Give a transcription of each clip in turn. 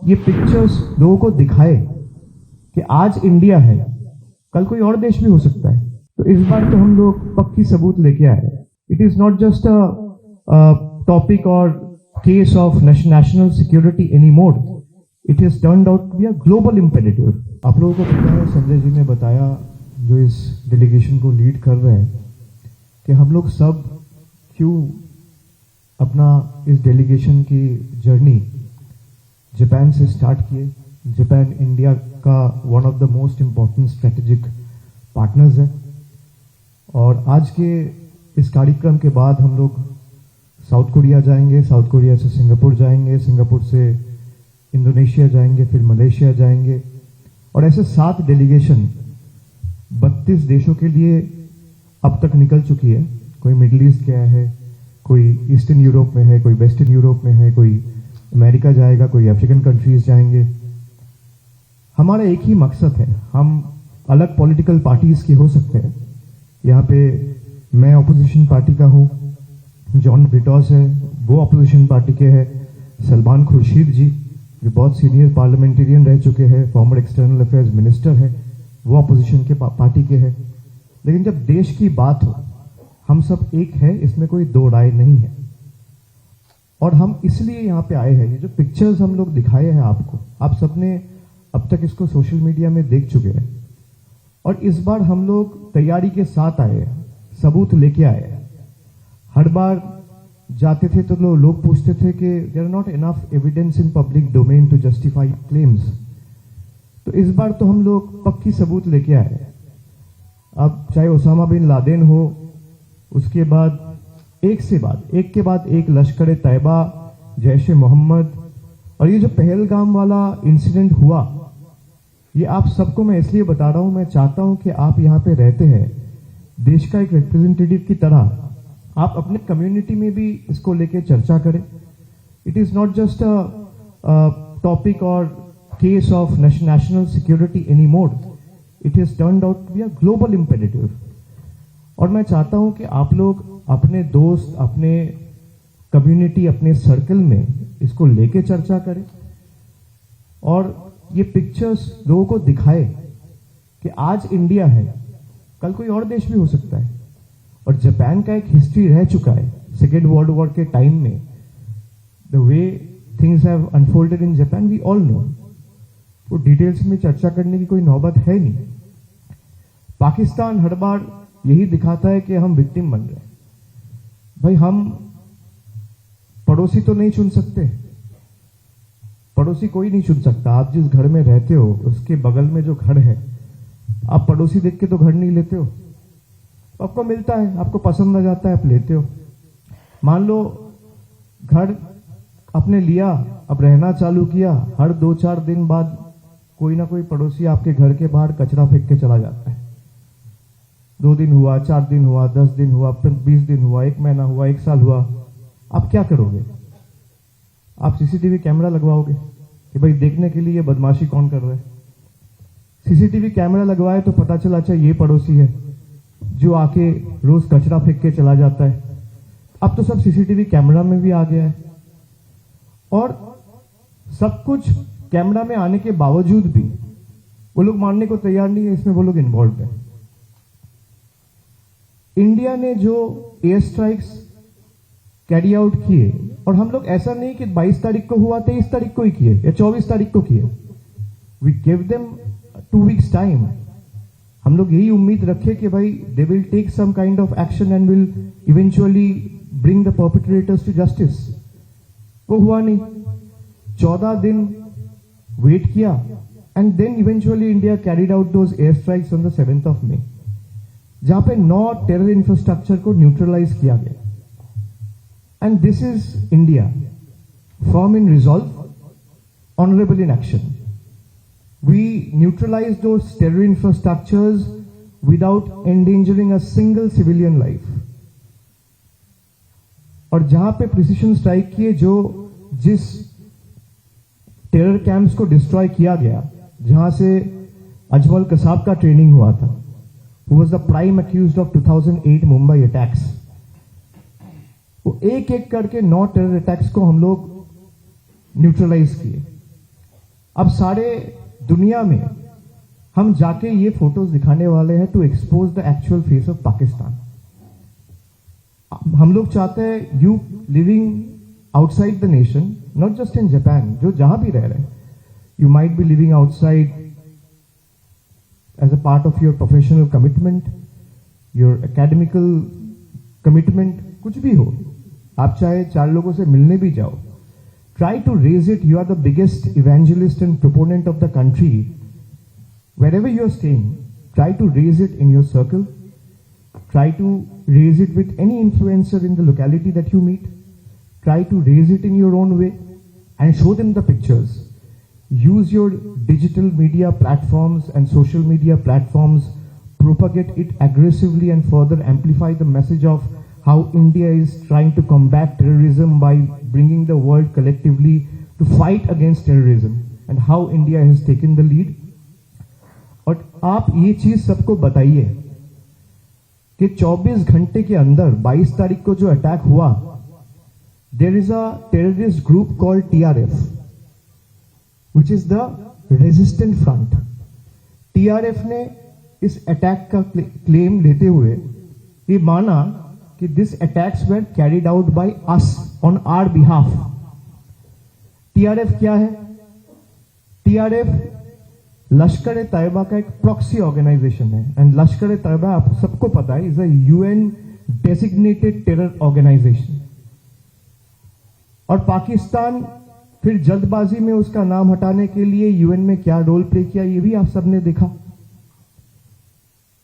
ये पिक्चर्स लोगों को दिखाए कि आज इंडिया है, कल कोई और देश भी हो सकता है। तो इस बार तो हम लोग पक्की सबूत लेके आए। It is not just a topic or case of national security any more, it is turned out to be a global imperative. आप लोगों को पता है, संजय जी ने बताया जो इस डेलीगेशन को लीड कर रहे हैं, कि हम लोग सब क्यों अपना इस डेलीगेशन की जर्नी जापान से स्टार्ट किए। जापान इंडिया का one of the most important strategic partners है, और आज के इस कार्यक्रम के बाद हम लोग साउथ कोरिया जाएंगे, साउथ कोरिया से सिंगापुर जाएंगे, सिंगापुर से इंडोनेशिया जाएंगे, फिर मलेशिया जाएंगे, और ऐसे 7 डेलीगेशन 32 देशों के लिए अब तक निकल चुकी है। कोई मिडिल ईस्ट गया है, कोई ईस्टर्न यूरोप में है, कोई वेस्टर्न यूरोप में है, कोई अमेरिका जाएगा, कोई अफ्रीकन कंट्रीज जाएंगे। हमारा एक ही मकसद है, हम अलग पॉलिटिकल पार्टीज के हो सकते हैं। यहाँ पे मैं ऑपोजिशन पार्टी का हूँ, जॉन ब्रिटॉस है वो ऑपोजिशन पार्टी के हैं, सलमान खुर्शीद जी जो बहुत सीनियर पार्लियामेंटेरियन रह चुके हैं, फॉर्मर एक्सटर्नल अफेयर्स मिनिस्टर है, वो ऑपोजिशन के पार्टी के हैं। लेकिन जब देश की बात हो, हम सब एक है, इसमें कोई दो राय नहीं है। और हम इसलिए यहाँ पे आए हैं। ये जो पिक्चर्स हम लोग दिखाए हैं आपको, आप सबने अब तक इसको सोशल मीडिया में देख चुके हैं, और इस बार हम लोग तैयारी के साथ आए हैं, सबूत लेके आए हैं। हर बार जाते थे तो लोग पूछते थे कि there are not enough evidence in public domain to justify claims. तो इस बार तो हम लोग पक्की सबूत लेके आए हैं। अब चाहे ओसामा बिन लादेन हो, उसके बाद एक के बाद एक लश्कर तैयबा, जैश ए मोहम्मद, और ये जो पहलगाम वाला इंसिडेंट हुआ, ये आप सबको मैं इसलिए बता रहा हूं, मैं चाहता हूं कि आप यहाँ पे रहते हैं, देश का एक रिप्रेजेंटेटिव की तरह आप अपने कम्युनिटी में भी इसको लेके चर्चा करें। It is not just a topic or case of national security any more, it is turned out to be a global imperative. और मैं चाहता हूं कि आप लोग अपने दोस्त, अपने कम्युनिटी, अपने सर्कल में इसको लेके चर्चा करें, और ये पिक्चर्स लोगों को दिखाए कि आज इंडिया है, कल कोई और देश भी हो सकता है। और जापान का एक हिस्ट्री रह चुका है, सेकेंड वर्ल्ड वॉर के टाइम में the way things have unfolded in Japan we all know. तो डिटेल्स में चर्चा करने की कोई नौबत है नहीं। पाकिस्तान हर बार यही दिखाता है कि हम विक्टिम बन रहे हैं। भाई, हम पड़ोसी तो नहीं चुन सकते, पड़ोसी कोई नहीं चुन सकता। आप जिस घर में रहते हो उसके बगल में जो घर है, आप पड़ोसी देख के तो घर नहीं लेते हो, आपको मिलता है, आपको पसंद आ जाता है, आप लेते हो। मान लो घर आपने लिया, अब रहना चालू किया, हर 2-4 दिन बाद कोई ना कोई पड़ोसी आपके घर के बाहर कचरा फेंक के चला जाता है। 2 दिन हुआ, 4 दिन हुआ, 10 दिन हुआ, फिर 20 दिन हुआ, 1 महीना हुआ, 1 साल हुआ। आप क्या करोगे? आप सीसीटीवी कैमरा लगवाओगे कि भाई देखने के लिए ये बदमाशी कौन कर रहा है। सीसीटीवी कैमरा लगवाए तो पता चला अच्छा ये पड़ोसी है जो आके रोज कचरा फेंक के चला जाता है। अब तो सब सीसीटीवी कैमरा में भी आ गया है, और सब कुछ कैमरा में आने के बावजूद भी वो लोग मानने को तैयार नहीं है, इसमें वो लोग इन्वॉल्व है। इंडिया ने जो एयर स्ट्राइक्स कैरी आउट किए, और हम लोग ऐसा नहीं कि 22 तारीख को हुआ 23 तारीख को ही किए या 24 तारीख को किए, we give them 2 weeks time. हम लोग यही उम्मीद रखे कि भाई they will take some kind of action and will eventually bring the perpetrators to justice. वो हुआ नहीं, 14 दिन वेट किया, and then eventually India carried out those air strikes on the 7th of May, जहां पे 9 टेरर इंफ्रास्ट्रक्चर को neutralise किया गया। And this is India, firm in resolve, honourable in action. We neutralized those terror infrastructures without endangering a single civilian life. और जहां पे precision strike किए, जिस टेरर कैंप्स को डिस्ट्रॉय किया गया, जहां से अजमल कसाब का ट्रेनिंग हुआ था, who was the prime accused of 2008 Mumbai attacks, वो एक एक करके 9 टेरर अटैक्स को हम लोग न्यूट्रलाइज किए। अब सारे दुनिया में हम जाके ये फोटोज दिखाने वाले हैं to expose the actual face of Pakistan. हम लोग चाहते हैं you living outside the nation, not just in Japan, जो जहां भी रह रहे हैं, you might be living outside as a part of your professional commitment, your academical commitment, कुछ भी हो, आप चाहे 4 लोगों से मिलने भी जाओ, try to raise it. You are the biggest evangelist and proponent of the country. Wherever you are staying, try to raise it in your circle. Try to raise it with any influencer in the locality that you meet. Try to raise it in your own way and show them the pictures. Use your digital media platforms and social media platforms, propagate it aggressively and further amplify the message of how India is trying to combat terrorism by bringing the world collectively to fight against terrorism and how India has taken the lead. और आप ये चीज सबको बताइए कि 24 घंटे के अंदर 22 तारीख को जो अटैक हुआ, there is a terrorist group called TRF, which is the resistant front. TRF ने इस अटैक का क्लेम लेते हुए ये माना कि this attacks were carried out by us on our behalf. TRF क्या है? टीआरएफ लश्कर ए तैयबा का एक प्रॉक्सी ऑर्गेनाइजेशन है, एंड लश्कर ए तैयबा आप सबको पता है is a UN designated terror organisation. और पाकिस्तान फिर जल्दबाजी में उसका नाम हटाने के लिए यूएन में क्या रोल प्ले किया, ये भी आप सबने देखा।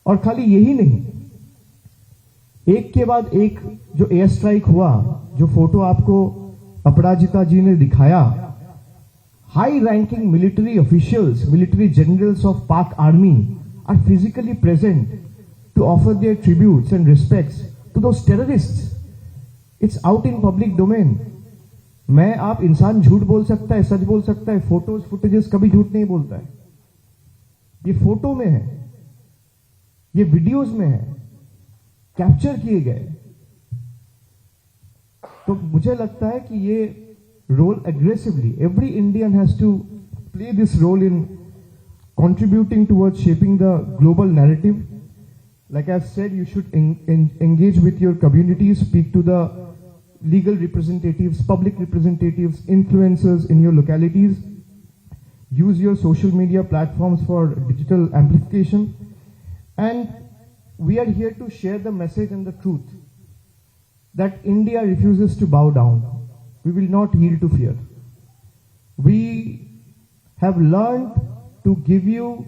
और खाली यही नहीं, एक के बाद एक जो एयर स्ट्राइक हुआ, जो फोटो आपको अपराजिता जी ने दिखाया, high ranking military officials, military generals of Pak army are physically present to offer their tributes and respects to those terrorists. It's out in public domain. मैं आप इंसान झूठ बोल सकता है, सच बोल सकता है, फोटोज फुटेजेस कभी झूठ नहीं बोलता है। ये फोटो में है, ये वीडियोज में है, कैप्चर किए गए। तो मुझे लगता है कि ये role aggressively every Indian has to play this role in contributing towards shaping the global narrative. Like I've said, you should engage with your communities, speak to the legal representatives, public representatives, influencers in your localities. Use your social media platforms for digital amplification. And we are here to share the message and the truth that India refuses to bow down. We will not yield to fear. We have learned to give you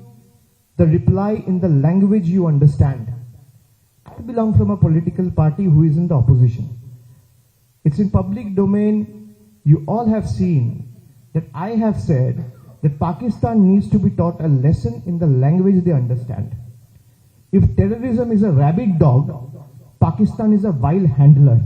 the reply in the language you understand. I belong from a political party who is in the opposition. It's in public domain. You all have seen that I have said that Pakistan needs to be taught a lesson in the language they understand. If terrorism is a rabid dog, Pakistan is a wild handler.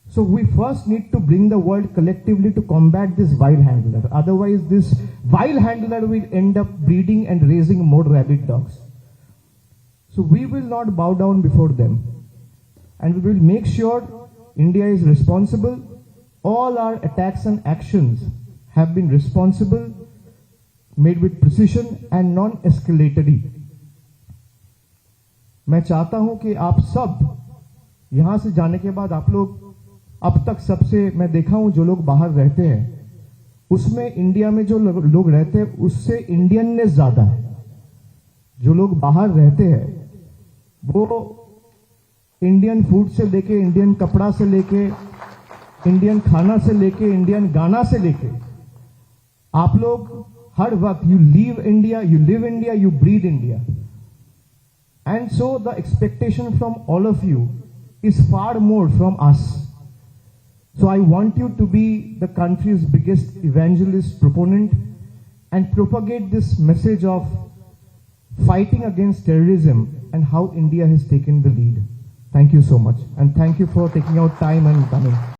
So we first need to bring the world collectively to combat this wild handler. Otherwise, this wild handler will end up breeding and raising more rabid dogs. So we will not bow down before them. And we will make sure India is responsible. All our attacks and actions have been responsible, made with precision and non-escalatory. मैं चाहता हूं कि आप सब यहां से जाने के बाद आप लोग, अब तक सबसे मैं देखा हूं जो लोग बाहर रहते हैं, उसमें इंडिया में जो लोग रहते हैं उससे इंडियननेस ज्यादा है। जो लोग बाहर रहते हैं वो इंडियन फूड से लेके, इंडियन कपड़ा से लेके, इंडियन खाना से लेके, इंडियन गाना से लेके, आप लोग हर वक्त you live India, you breathe India. And so the expectation from all of you is far more from us. So I want you to be the country's biggest evangelist, proponent, and propagate this message of fighting against terrorism and how India has taken the lead. Thank you so much. And thank you for taking out time and coming.